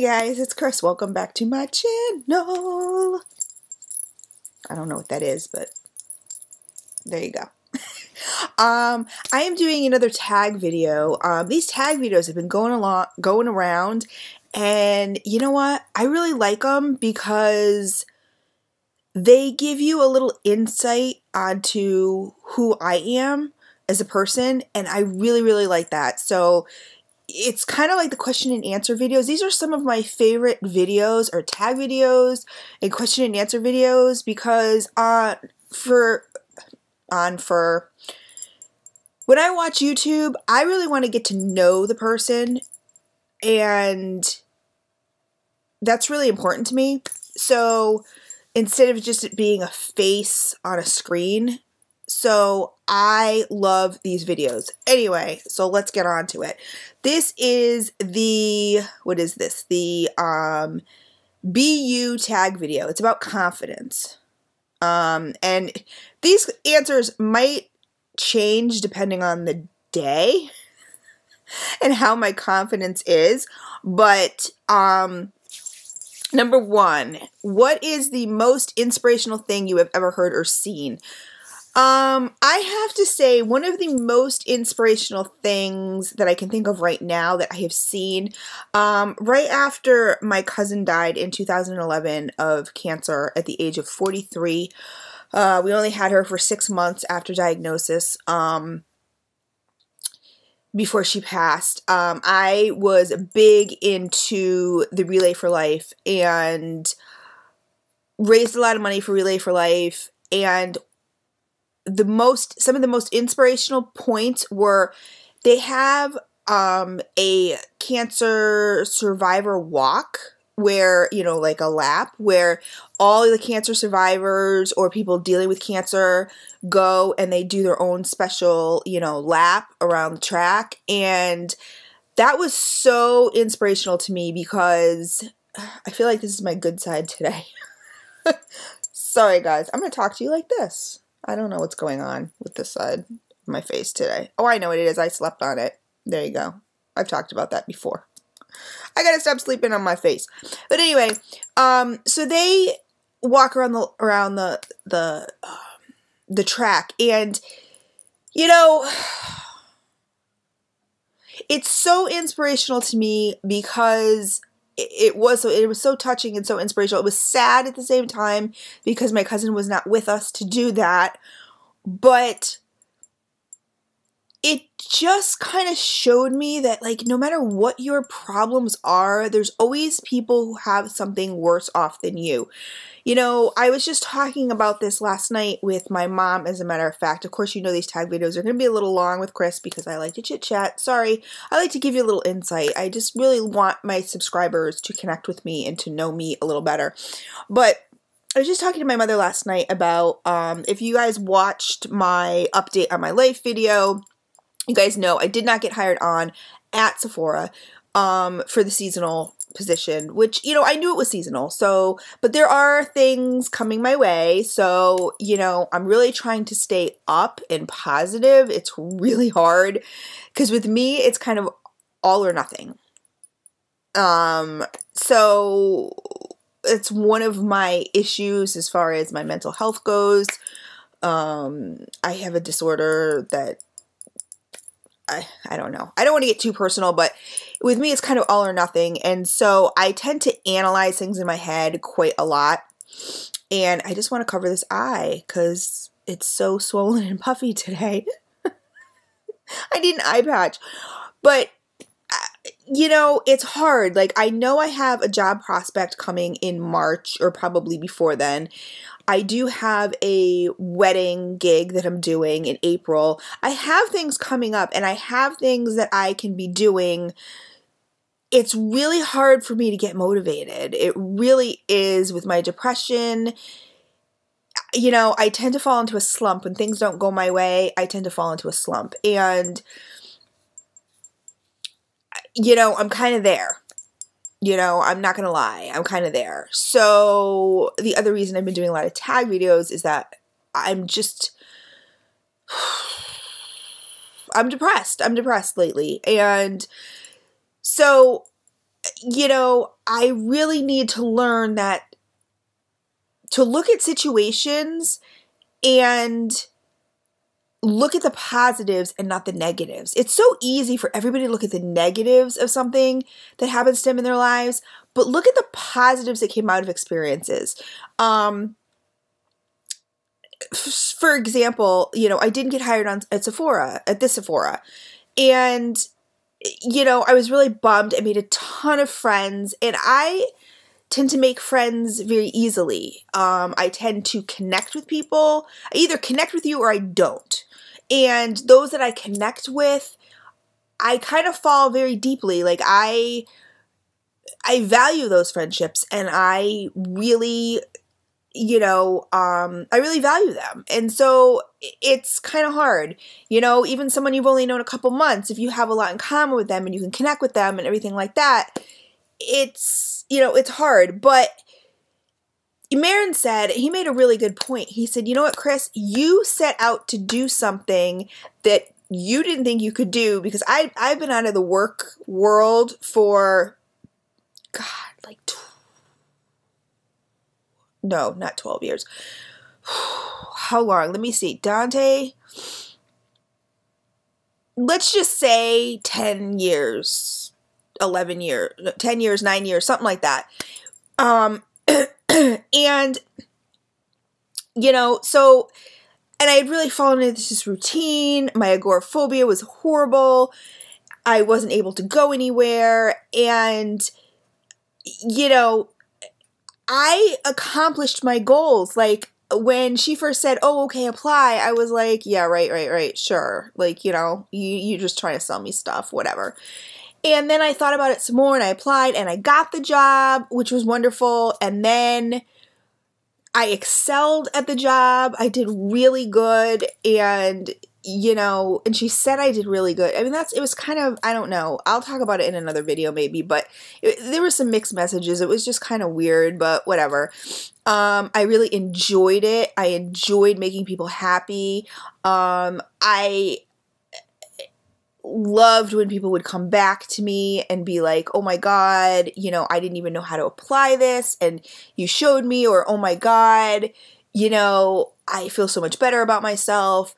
guys, it's Chris. Welcome back to my channel. I don't know what that is, but there you go. I am doing another tag video. These tag videos have been going around, and you know what? I really like them because they give you a little insight onto who I am as a person, and I really like that. So it's kind of like the question and answer videos. These are some of my favorite videos, or tag videos and question and answer videos, because for when I watch YouTube, I really want to get to know the person, and that's really important to me. So instead of just it being a face on a screen, so I love these videos. Anyway, so let's get on to it. This is the, what is this? The BU tag video. It's about confidence. And these answers might change depending on the day and how my confidence is. But number one, what is the most inspirational thing you have ever heard or seen? I have to say one of the most inspirational things that I can think of right now that I have seen, right after my cousin died in 2011 of cancer at the age of 43. We only had her for 6 months after diagnosis, before she passed. I was big into the Relay for Life and raised a lot of money for Relay for Life, and some of the most inspirational points were they have a cancer survivor walk where, you know, like a lap where all the cancer survivors or people dealing with cancer go and they do their own special, you know, lap around the track. And that was so inspirational to me because I feel like this is my good side today. Sorry guys, I'm going to talk to you like this. I don't know what's going on with this side of my face today. Oh, I know what it is. I slept on it. There you go. I've talked about that before. I gotta stop sleeping on my face. But anyway, so they walk around the track, and you know, it's so inspirational to me because it was so touching and so inspirational. It was sad at the same time because my cousin was not with us to do that, but it just kind of showed me that, like, no matter what your problems are, there's always people who have something worse off than you. You know, I was just talking about this last night with my mom, as a matter of fact. Of course, you know these tag videos are going to be a little long with Chris because I like to chit-chat. Sorry, I like to give you a little insight. I just really want my subscribers to connect with me and to know me a little better. But I was just talking to my mother last night about, if you guys watched my update on my life video, you guys know I did not get hired on at Sephora for the seasonal position, which, you know, I knew it was seasonal. So, but there are things coming my way. So, you know, I'm really trying to stay up and positive. It's really hard because with me, it's kind of all or nothing. So it's one of my issues as far as my mental health goes. I have a disorder that I don't know. I don't want to get too personal, but with me, it's kind of all or nothing. And so I tend to analyze things in my head quite a lot. And I just want to cover this eye because it's so swollen and puffy today. I need an eye patch. But, you know, it's hard. Like, I know I have a job prospect coming in March or probably before then. I do have a wedding gig that I'm doing in April. I have things coming up and I have things that I can be doing. It's really hard for me to get motivated. It really is. With my depression, you know, I tend to fall into a slump. When things don't go my way, I tend to fall into a slump. And, you know, I'm kind of there. You know, I'm not going to lie. I'm kind of there. So the other reason I've been doing a lot of tag videos is that I'm depressed. I'm depressed lately. And so I really need to learn that to look at situations and look at the positives and not the negatives. It's so easy for everybody to look at the negatives of something that happens to them in their lives, but look at the positives that came out of experiences. For example, I didn't get hired at this Sephora. And, I was really bummed. I made a ton of friends, and I tend to make friends very easily. I tend to connect with people. I either connect with you or I don't. And those that I connect with, I kind of fall very deeply. Like I value those friendships, and I really, I really value them. And so it's kind of hard, even someone you've only known a couple months, if you have a lot in common with them and you can connect with them and everything like that, it's hard. But Marin said, he made a really good point. He said, you know what, Chris, you set out to do something that you didn't think you could do, because I've been out of the work world for, God, like, no, not 12 years. How long? Let me see. Dante, let's just say 10 years, 11 years, 10 years, 9 years, something like that. And, and I had really fallen into this routine. My agoraphobia was horrible. I wasn't able to go anywhere. And, I accomplished my goals. Like, when she first said, oh, okay, apply, I was like, yeah, right, sure. Like, you're just trying to sell me stuff, whatever. And then I thought about it some more, and I applied, and I got the job, which was wonderful. And then I excelled at the job. I did really good. And, and she said I did really good. I mean, it was kind of, I don't know. I'll talk about it in another video maybe, but there were some mixed messages. It was just kind of weird, but whatever. I really enjoyed it. I enjoyed making people happy. I loved when people would come back to me and be like, oh my God, I didn't even know how to apply this, and you showed me, or oh my God, I feel so much better about myself.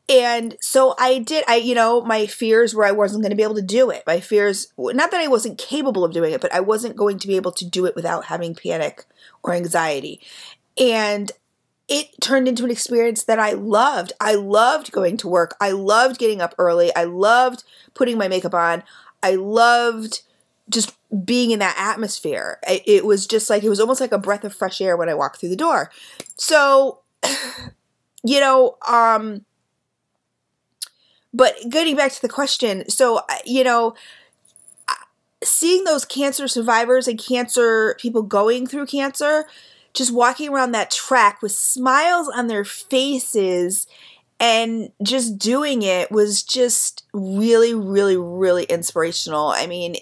And so I did, my fears were I wasn't going to be able to do it. My fears, not that I wasn't capable of doing it, but I wasn't going to be able to do it without having panic or anxiety. And it turned into an experience that I loved. I loved going to work. I loved getting up early. I loved putting my makeup on. I loved just being in that atmosphere. It was just like, it was almost like a breath of fresh air when I walked through the door. So, but getting back to the question, so, seeing those cancer survivors and cancer people going through cancer, just walking around that track with smiles on their faces and just doing it was just really, really, really inspirational. I mean,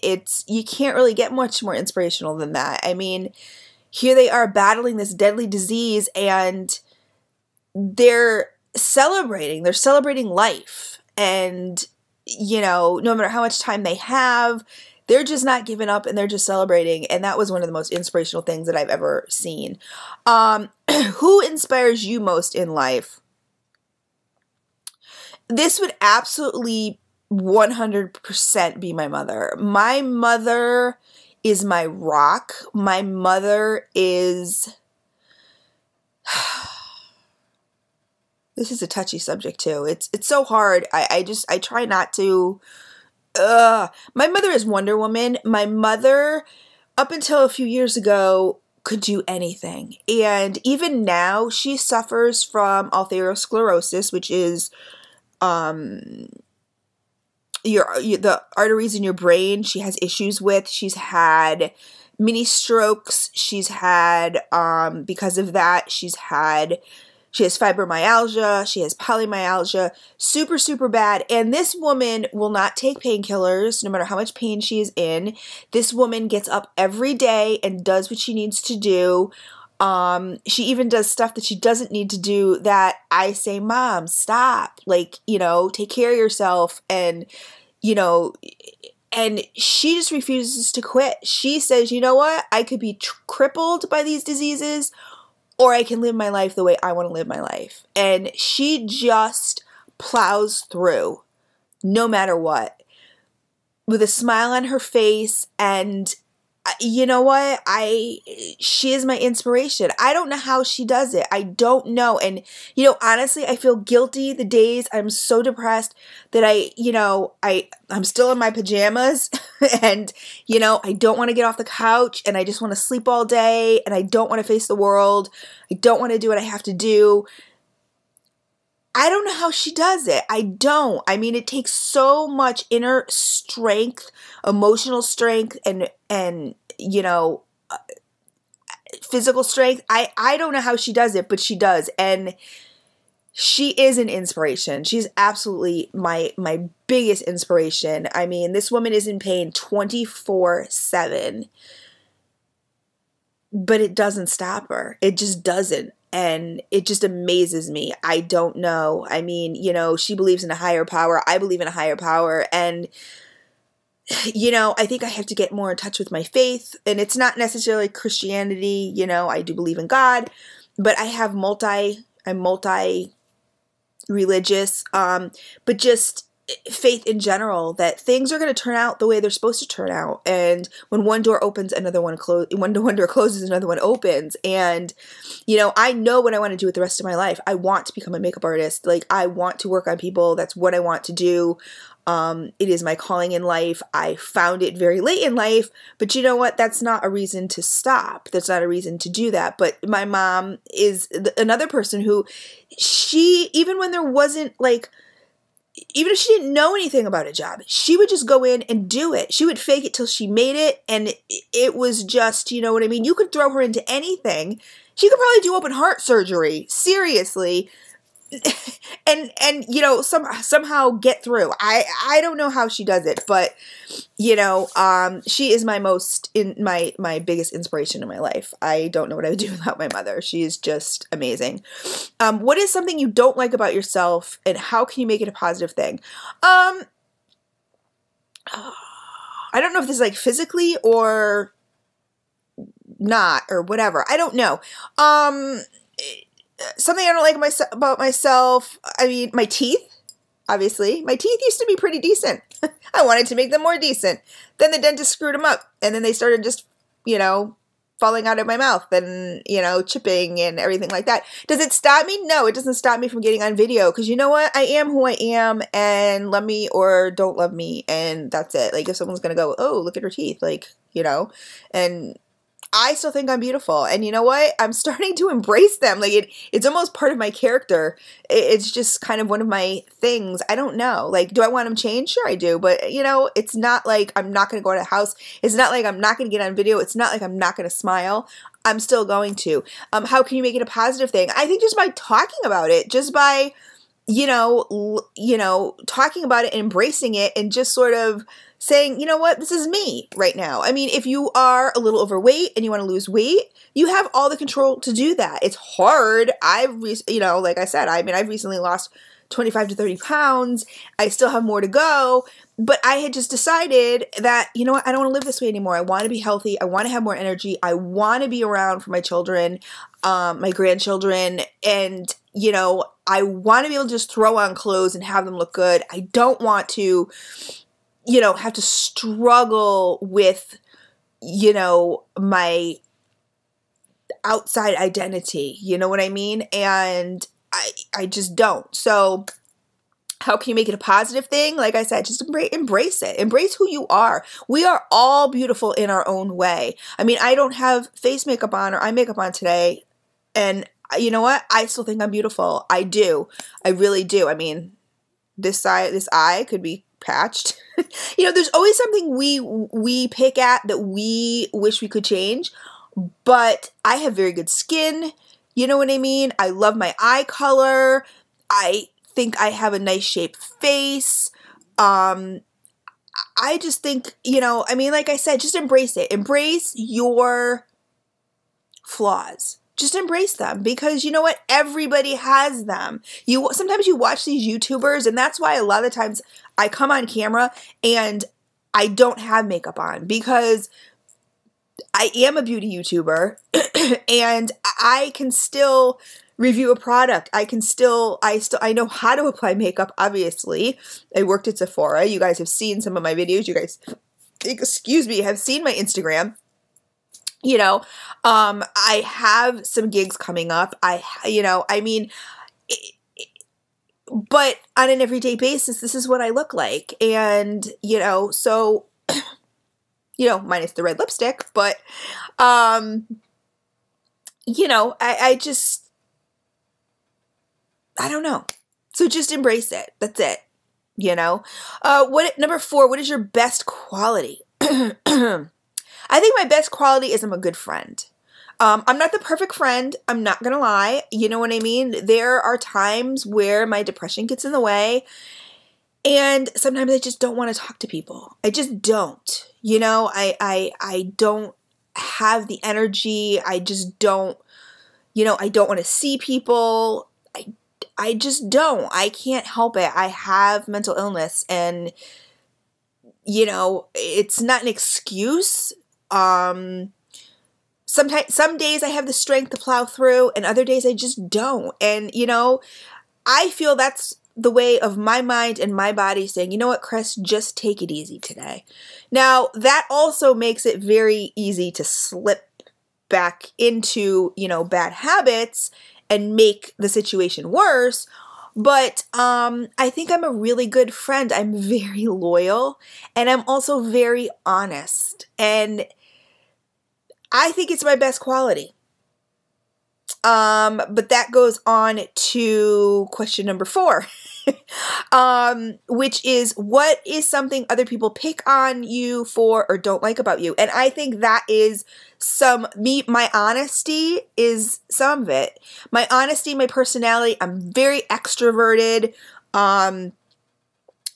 you can't really get much more inspirational than that. I mean, here they are battling this deadly disease, and they're celebrating life. And, no matter how much time they have, they're just not giving up, and they're just celebrating. And that was one of the most inspirational things that I've ever seen. Who inspires you most in life? This would absolutely 100% be my mother. My mother is my rock. My mother is... This is a touchy subject too. It's so hard. I try not to. My mother is Wonder Woman. My mother, up until a few years ago, could do anything. And even now, she suffers from atherosclerosis, which is the arteries in your brain she has issues with. She's had mini strokes. She's had, because of that, she has fibromyalgia, she has polymyalgia, super, super bad. And this woman will not take painkillers, no matter how much pain she is in. This woman gets up every day and does what she needs to do. She even does stuff that she doesn't need to do that I say, Mom, stop. Like, take care of yourself. And, And she just refuses to quit. She says, you know what? I could be crippled by these diseases, or I can live my life the way I want to live my life. And she just plows through no matter what, with a smile on her face. And you know what? She is my inspiration. I don't know how she does it. I don't know. And, you know, honestly, I feel guilty the days I'm so depressed that I'm still in my pajamas and, you know, I don't want to get off the couch and I just want to sleep all day and I don't want to face the world. I don't want to do what I have to do. I don't know how she does it. I don't. I mean, it takes so much inner strength, emotional strength, and you know, physical strength. I don't know how she does it, but she does. And she is an inspiration. She's absolutely my biggest inspiration. I mean, this woman is in pain 24/7, but it doesn't stop her. It just doesn't. And it just amazes me. I don't know. I mean, you know, she believes in a higher power. I believe in a higher power. And, you know, I think I have to get more in touch with my faith. And it's not necessarily Christianity. You know, I do believe in God. But I'm multi-religious. But just faith in general, that things are going to turn out the way they're supposed to turn out. And when one door opens, another one closes. When one door closes, another one opens. And, you know, I know what I want to do with the rest of my life. I want to become a makeup artist. Like, I want to work on people. That's what I want to do. It is my calling in life. I found it very late in life, but you know what? That's not a reason to stop. That's not a reason to do that. But my mom is another person who, even when there wasn't like, even if she didn't know anything about a job, she would just go in and do it. She would fake it till she made it. And it was just, you know what I mean? You could throw her into anything. She could probably do open heart surgery. Seriously. and you know, somehow get through. I don't know how she does it, but you know, she is my biggest inspiration in my life. I don't know what I would do without my mother. She is just amazing. What is something you don't like about yourself, and how can you make it a positive thing? I don't know if this is like physically or not or whatever. I don't know. Something I don't like about myself, I mean, my teeth, obviously. My teeth used to be pretty decent. I wanted to make them more decent. Then the dentist screwed them up, and then they started just, you know, falling out of my mouth and, you know, chipping and everything like that. Does it stop me? No, it doesn't stop me from getting on video, because you know what? I am who I am, and love me or don't love me, and that's it. Like, if someone's going to go, oh, look at her teeth, like, you know, and I still think I'm beautiful. And you know what? I'm starting to embrace them. Like, it's almost part of my character. It's just kind of one of my things. I don't know. Like, do I want them changed? Sure, I do. But, you know, it's not like I'm not going to go to the house. It's not like I'm not going to get on video. It's not like I'm not going to smile. I'm still going to. How can you make it a positive thing? I think just by talking about it, just by, you know, talking about it and embracing it, and just sort of saying, you know what, this is me right now. I mean, if you are a little overweight and you want to lose weight, you have all the control to do that. It's hard. You know, like I said, I mean, I've recently lost 25 to 30 pounds. I still have more to go, but I had just decided that, you know what, I don't want to live this way anymore. I want to be healthy. I want to have more energy. I want to be around for my children, my grandchildren, and, you know, I want to be able to just throw on clothes and have them look good. I don't want to, you know, have to struggle with, you know, my outside identity. You know what I mean? And I just don't. So how can you make it a positive thing? Like I said, just embrace it. Embrace who you are. We are all beautiful in our own way. I mean, I don't have face makeup on or eye makeup on today, and you know what? I still think I'm beautiful. I do. I really do. I mean, this eye could be patched. You know, there's always something we pick at that we wish we could change, but I have very good skin. You know what I mean? I love my eye color. I think I have a nice shaped face. I just think, you know, I mean, like I said, just embrace it. Embrace your flaws. Just embrace them, because you know what? Everybody has them. Sometimes you watch these YouTubers, and that's why a lot of the times I come on camera and I don't have makeup on because I am a beauty YouTuber and I can still review a product. I know how to apply makeup, obviously. I worked at Sephora. You guys have seen some of my videos. You guys, excuse me, have seen my Instagram. You know, I have some gigs coming up. But on an everyday basis, this is what I look like. And, you know, so, you know, minus the red lipstick, but, you know, I don't know. So just embrace it. That's it. You know, number 4, what is your best quality? I think my best quality is I'm a good friend. I'm not the perfect friend. I'm not going to lie. You know what I mean? There are times where my depression gets in the way and sometimes I just don't want to talk to people. I just don't, you know, I don't have the energy. I just don't, you know, I don't want to see people. I just don't. I can't help it. I have mental illness and, you know, it's not an excuse. Sometimes, some days I have the strength to plow through and other days I just don't. And, you know, I feel that's the way of my mind and my body saying, you know what, Chris, just take it easy today. Now, that also makes it very easy to slip back into, you know, bad habits and make the situation worse. But I think I'm a really good friend. I'm very loyal and I'm also very honest. And I think it's my best quality. But that goes on to question number 4, which is what is something other people pick on you for or don't like about you? And I think that is my honesty is some of it. My honesty, my personality, I'm very extroverted.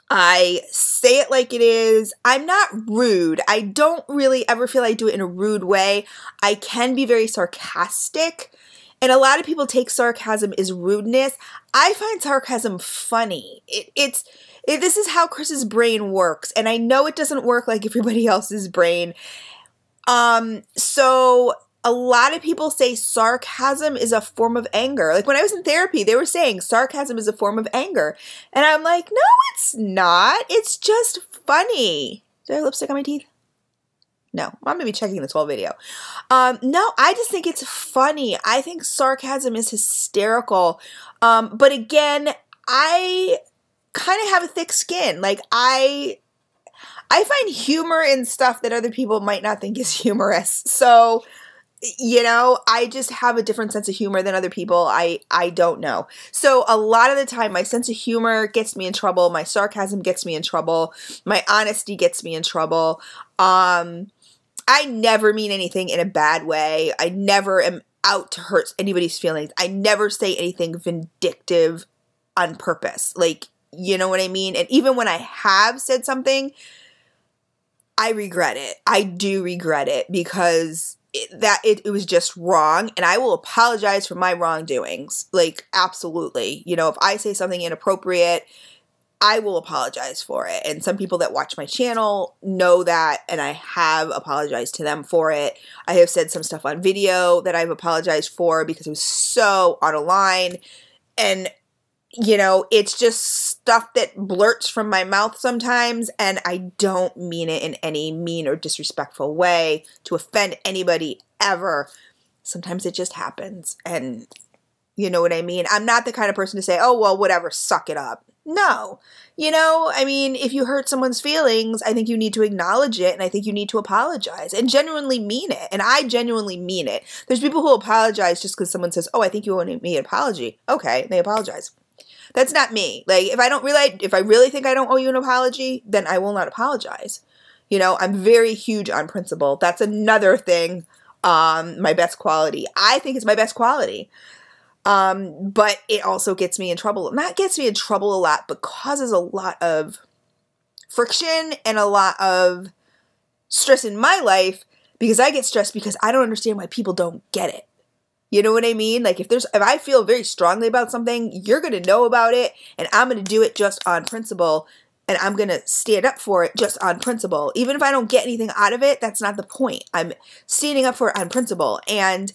I say it like it is. I'm not rude. I don't really ever feel I do it in a rude way. I can be very sarcastic. And a lot of people take sarcasm as rudeness. I find sarcasm funny. This is how Chris's brain works. And I know it doesn't work like everybody else's brain. So a lot of people say sarcasm is a form of anger. Like when I was in therapy, they were saying sarcasm is a form of anger. And I'm like, no, it's not. It's just funny. Did I have lipstick on my teeth? No, I'm going to be checking this whole video. No, I just think it's funny. I think sarcasm is hysterical. But again, I kind of have a thick skin. Like I find humor in stuff that other people might not think is humorous. So, you know, I just have a different sense of humor than other people. I don't know. So a lot of the time, my sense of humor gets me in trouble. My sarcasm gets me in trouble. My honesty gets me in trouble. I never mean anything in a bad way. I never am out to hurt anybody's feelings. I never say anything vindictive on purpose. Like, you know what I mean? And even when I have said something, I regret it. I do regret it because it was just wrong, and I will apologize for my wrongdoings. Like, absolutely. You know, if I say something inappropriate, I will apologize for it. And some people that watch my channel know that, and I have apologized to them for it. I have said some stuff on video that I've apologized for because it was so out of line. And, you know, it's just stuff that blurts from my mouth sometimes, and I don't mean it in any mean or disrespectful way to offend anybody ever. Sometimes it just happens, and you know what I mean? I'm not the kind of person to say, oh, well, whatever, suck it up. No. You know, I mean, if you hurt someone's feelings, I think you need to acknowledge it, and I think you need to apologize and genuinely mean it. And I genuinely mean it. There's people who apologize just because someone says, oh, I think you owe me an apology. Okay, they apologize. That's not me. Like, if I really think I don't owe you an apology, then I will not apologize. You know, I'm very huge on principle. That's another thing, my best quality. I think it's my best quality. But it also gets me in trouble. Not gets me in trouble a lot, but causes a lot of friction and a lot of stress in my life because I get stressed because I don't understand why people don't get it. You know what I mean? Like if I feel very strongly about something, you're going to know about it and I'm going to do it just on principle. and I'm going to stand up for it just on principle. Even if I don't get anything out of it, that's not the point. I'm standing up for it on principle. And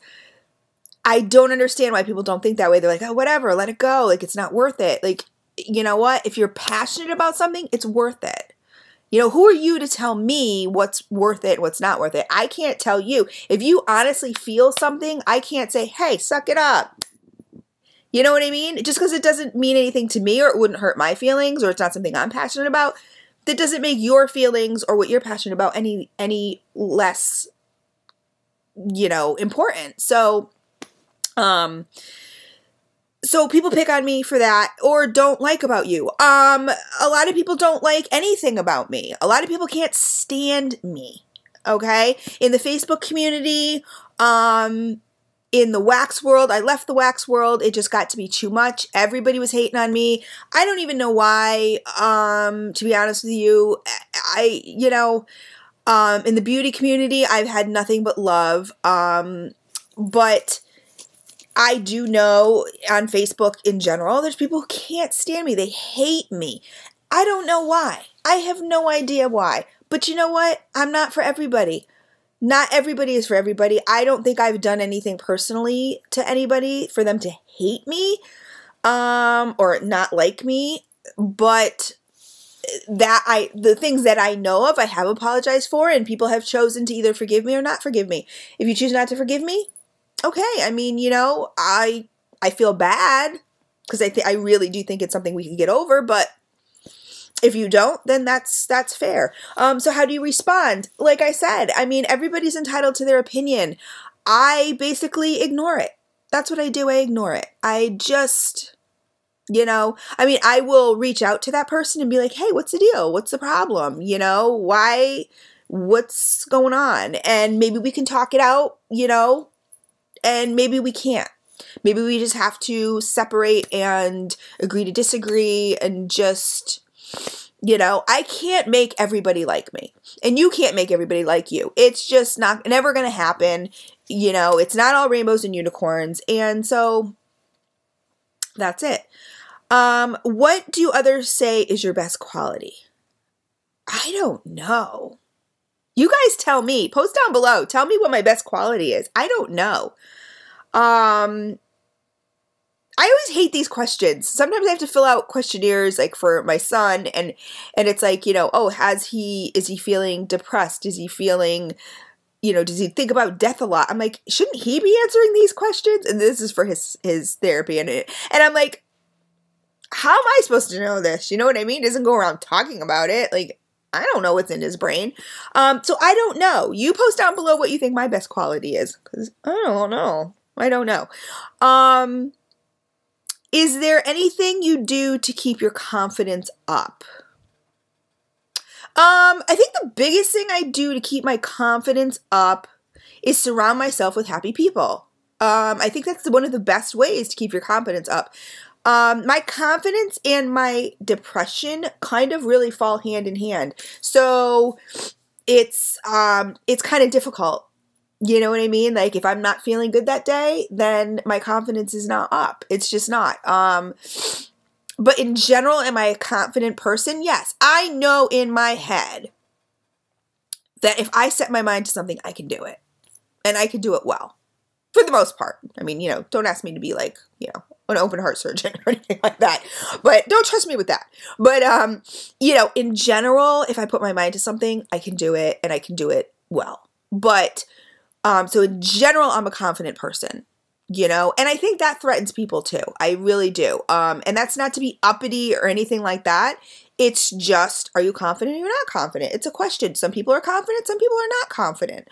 I don't understand why people don't think that way. They're like, oh, whatever, let it go. Like, it's not worth it. Like, you know what? If you're passionate about something, it's worth it. You know, who are you to tell me what's worth it, what's not worth it? I can't tell you. If you honestly feel something, I can't say, hey, suck it up. You know what I mean? Just because it doesn't mean anything to me, or it wouldn't hurt my feelings, or it's not something I'm passionate about, that doesn't make your feelings or what you're passionate about any less, you know, important. So people pick on me for that, or don't like about you. A lot of people don't like anything about me. A lot of people can't stand me. Okay? In the Facebook community, in the wax world, I left the wax world. It just got to be too much. Everybody was hating on me. I don't even know why, to be honest with you. You know, in the beauty community, I've had nothing but love. But I do know on Facebook in general, there's people who can't stand me. They hate me. I don't know why. I have no idea why. But you know what? I'm not for everybody. Not everybody is for everybody. I don't think I've done anything personally to anybody for them to hate me, or not like me. But the things that I know of, I have apologized for, and people have chosen to either forgive me or not forgive me. If you choose not to forgive me, okay. I mean, you know, I feel bad because I really do think it's something we can get over, but if you don't, then that's fair. So how do you respond? Like I said, I mean, everybody's entitled to their opinion. I basically ignore it. That's what I do. I ignore it. I just, you know, I mean, I will reach out to that person and be like, hey, what's the deal? What's the problem? You know, why, what's going on? And maybe we can talk it out, you know, and maybe we can't. Maybe we just have to separate and agree to disagree and just, you know, I can't make everybody like me, and you can't make everybody like you. It's just never going to happen. You know, it's not all rainbows and unicorns. And so that's it. What do others say is your best quality? I don't know. You guys tell me. Post down below. Tell me what my best quality is. I don't know. I always hate these questions. Sometimes I have to fill out questionnaires like for my son, and it's like, you know, oh, is he feeling depressed? Is he feeling, you know, does he think about death a lot? I'm like, shouldn't he be answering these questions? And this is for his therapy, and I'm like, how am I supposed to know this? You know what I mean? He doesn't go around talking about it. Like, I don't know what's in his brain. So I don't know. You post down below what you think my best quality is, because I don't know. I don't know. Is there anything you do to keep your confidence up? I think the biggest thing I do to keep my confidence up is surround myself with happy people. I think that's one of the best ways to keep your confidence up. My confidence and my depression kind of really fall hand in hand. So it's kind of difficult. You know what I mean? Like, if I'm not feeling good that day, then my confidence is not up. It's just not. But in general, am I a confident person? Yes. I know in my head that if I set my mind to something, I can do it. And I can do it well. For the most part. I mean, you know, don't ask me to be like, you know, an open heart surgeon or anything like that. But don't trust me with that. But, you know, in general, if I put my mind to something, I can do it, and I can do it well. But so in general, I'm a confident person, you know, and I think that threatens people too. I really do. And that's not to be uppity or anything like that. It's just, are you confident or you're not confident? It's a question. Some people are confident. Some people are not confident.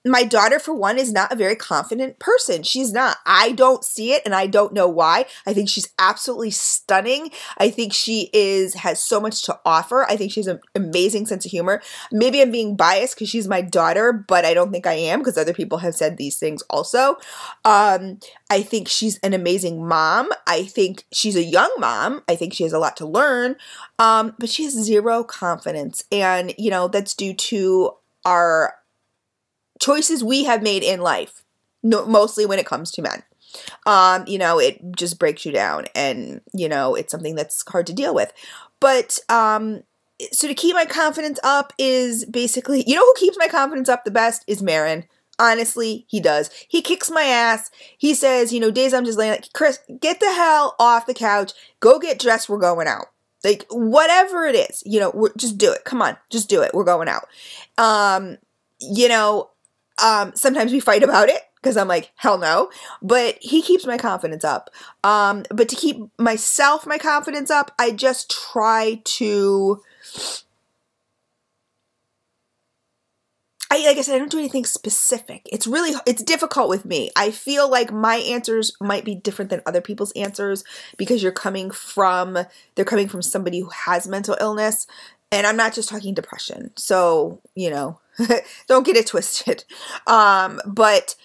My daughter, for one, is not a very confident person. She's not. I don't see it, and I don't know why. I think she's absolutely stunning. I think she has so much to offer. I think she has an amazing sense of humor. Maybe I'm being biased because she's my daughter, but I don't think I am, because other people have said these things also. I think she's an amazing mom. I think she's a young mom. I think she has a lot to learn. But she has zero confidence. And, you know, that's due to our choices we have made in life, mostly when it comes to men. You know, it just breaks you down, and, you know, it's something that's hard to deal with. But so to keep my confidence up is basically, you know who keeps my confidence up the best is Marin. Honestly, he does. He kicks my ass. He says, you know, days I'm just laying like, Chris, get the hell off the couch. Go get dressed. We're going out. Like, whatever it is, you know, just do it. Come on, just do it. We're going out. You know, sometimes we fight about it because I'm like, hell no. But he keeps my confidence up. But to keep my confidence up, I just try to... like I said, I don't do anything specific. It's difficult with me. I feel like my answers might be different than other people's answers because they're coming from somebody who has mental illness, and I'm not just talking depression. So, you know, don't get it twisted. But,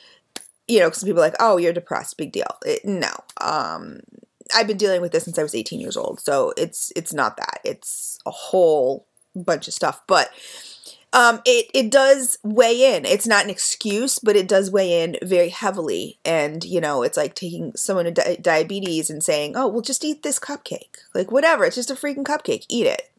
you know, some people are like, oh, you're depressed, big deal. No. I've been dealing with this since I was 18 years old. So it's not that. It's a whole bunch of stuff. But it does weigh in. It's not an excuse, but it does weigh in very heavily. And, you know, it's like taking someone with diabetes and saying, oh, well, just eat this cupcake. Like, whatever. It's just a freaking cupcake. Eat it.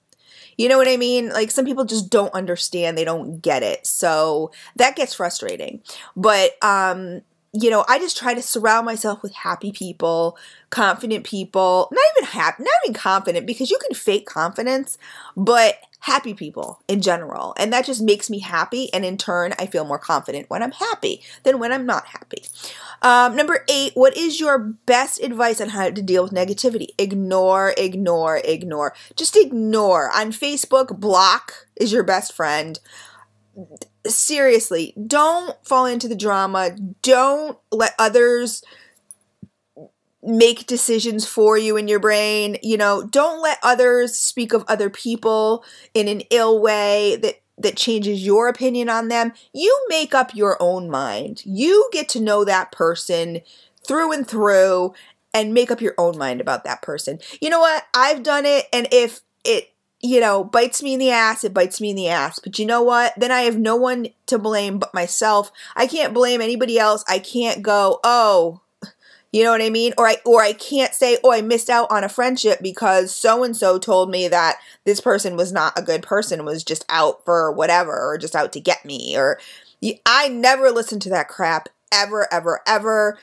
You know what I mean? Like, some people just don't understand. They don't get it. So that gets frustrating. But, you know, I just try to surround myself with happy people, confident people, not even confident, because you can fake confidence, but happy people in general. And that just makes me happy. And in turn, I feel more confident when I'm happy than when I'm not happy. Number 8, what is your best advice on how to deal with negativity? Ignore, ignore, ignore. Just ignore. On Facebook, block is your best friend. Seriously, don't fall into the drama. Don't let others make decisions for you in your brain. You know, don't let others speak of other people in an ill way that changes your opinion on them. You make up your own mind. You get to know that person through and through and make up your own mind about that person. You know what? I've done it, and if it, you know, bites me in the ass, it bites me in the ass. But you know what? Then I have no one to blame but myself. I can't blame anybody else. I can't go, oh, you know what I mean? Or I can't say, oh, I missed out on a friendship because so-and-so told me that this person was not a good person, was just out for whatever, or just out to get me. Or I never listen to that crap, ever, ever, ever.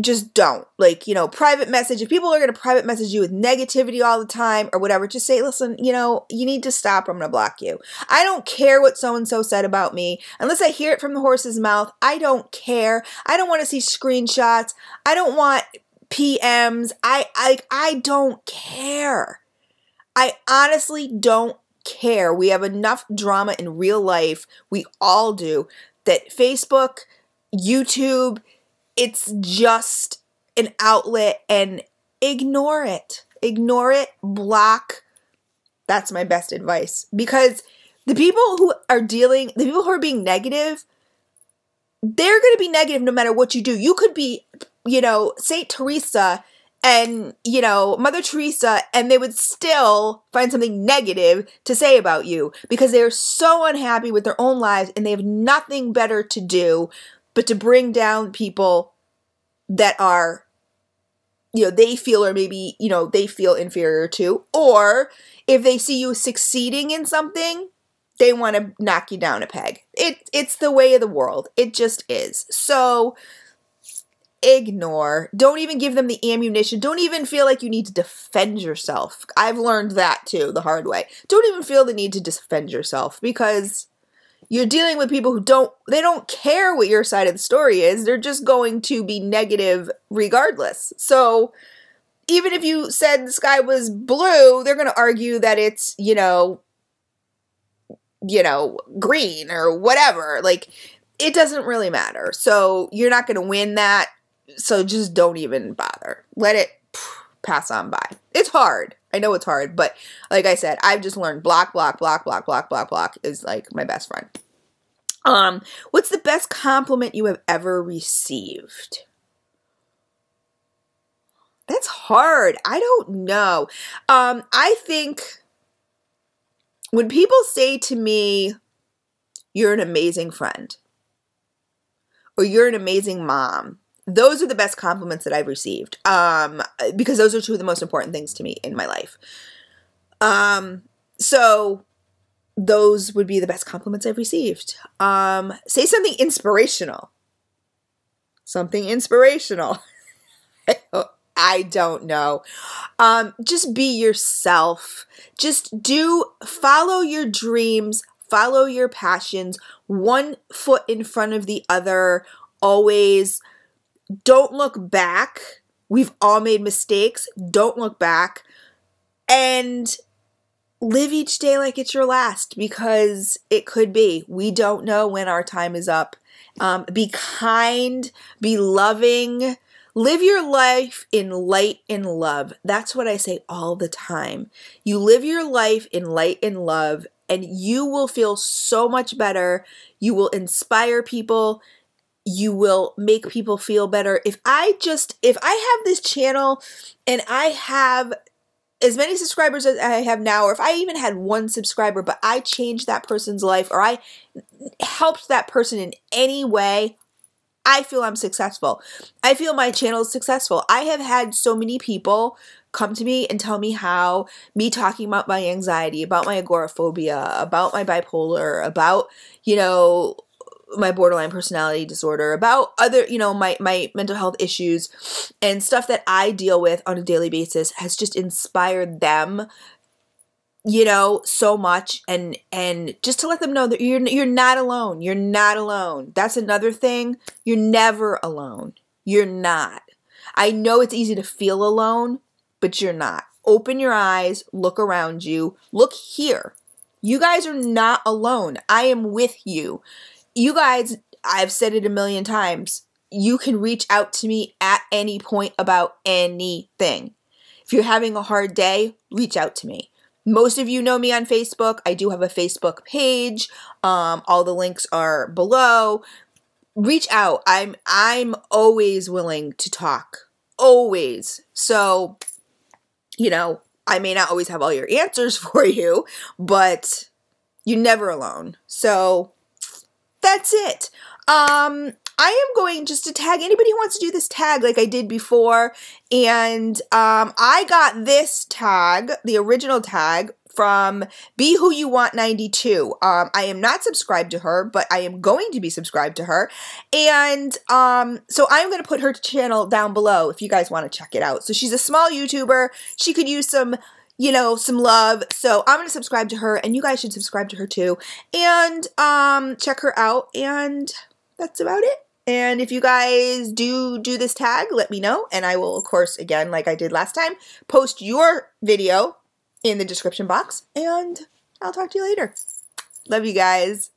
Just don't. Like, you know, private message. If people are going to private message you with negativity all the time or whatever, just say, listen, you know, you need to stop or I'm going to block you. I don't care what so-and-so said about me. Unless I hear it from the horse's mouth, I don't care. I don't want to see screenshots. I don't want PMs. I don't care. I honestly don't care. We have enough drama in real life. We all do. That Facebook, YouTube, it's just an outlet, and ignore it. Ignore it, block. That's my best advice. Because the people who are being negative, they're going to be negative no matter what you do. You could be, you know, Saint Teresa and, you know, Mother Teresa, and they would still find something negative to say about you because they're so unhappy with their own lives and they have nothing better to do but to bring down people that are, you know, they feel, or maybe, you know, they feel inferior to, or if they see you succeeding in something, they want to knock you down a peg. It's the way of the world. It just is. So ignore. Don't even give them the ammunition. Don't even feel like you need to defend yourself. I've learned that too, the hard way. Don't even feel the need to defend yourself because you're dealing with people who they don't care what your side of the story is. They're just going to be negative regardless. So even if you said the sky was blue, they're going to argue that it's, you know, green or whatever. Like, it doesn't really matter. So you're not going to win that. So just don't even bother. Let it pass on by. It's hard. I know it's hard, but like I said, I've just learned block, block, block, block, block, block, block is like my best friend. What's the best compliment you have ever received? That's hard. I don't know. I think when people say to me, you're an amazing friend, or you're an amazing mom, those are the best compliments that I've received. because those are two of the most important things to me in my life. So those would be the best compliments I've received. Say something inspirational. Something inspirational. I don't know. Just be yourself. Just follow your dreams, follow your passions, one foot in front of the other, always. Don't look back. We've all made mistakes. Don't look back. And live each day like it's your last, because it could be. We don't know when our time is up. Be kind, be loving, live your life in light and love. That's what I say all the time. You live your life in light and love, and you will feel so much better. You will inspire people. You will make people feel better. If I have this channel and I have as many subscribers as I have now, or if I even had one subscriber, but I changed that person's life, or I helped that person in any way, I feel I'm successful. I feel my channel is successful. I have had so many people come to me and tell me how me talking about my anxiety, about my agoraphobia, about my bipolar, about, you know, my borderline personality disorder, about other, you know, my mental health issues and stuff that I deal with on a daily basis has just inspired them, you know, so much. And just to let them know that you're not alone. You're not alone. That's another thing. You're never alone. You're not. I know it's easy to feel alone, but you're not. Open your eyes, look around you, look here. You guys are not alone. I am with you. You guys, I've said it a million times, you can reach out to me at any point about anything. If you're having a hard day, reach out to me. Most of you know me on Facebook. I do have a Facebook page. All the links are below. Reach out. I'm always willing to talk. Always. So, you know, I may not always have all your answers for you, but you're never alone. So that's it. I am going just to tag anybody who wants to do this tag like I did before. And I got this tag, the original tag, from Be Who You Want 92. I am not subscribed to her, but I am going to be subscribed to her. And so I'm going to put her channel down below if you guys want to check it out. So she's a small YouTuber. She could use some, you know, some love. So I'm going to subscribe to her, and you guys should subscribe to her too. And check her out, and that's about it. And if you guys do this tag, let me know. And I will, of course, again, like I did last time, post your video in the description box. And I'll talk to you later. Love you guys.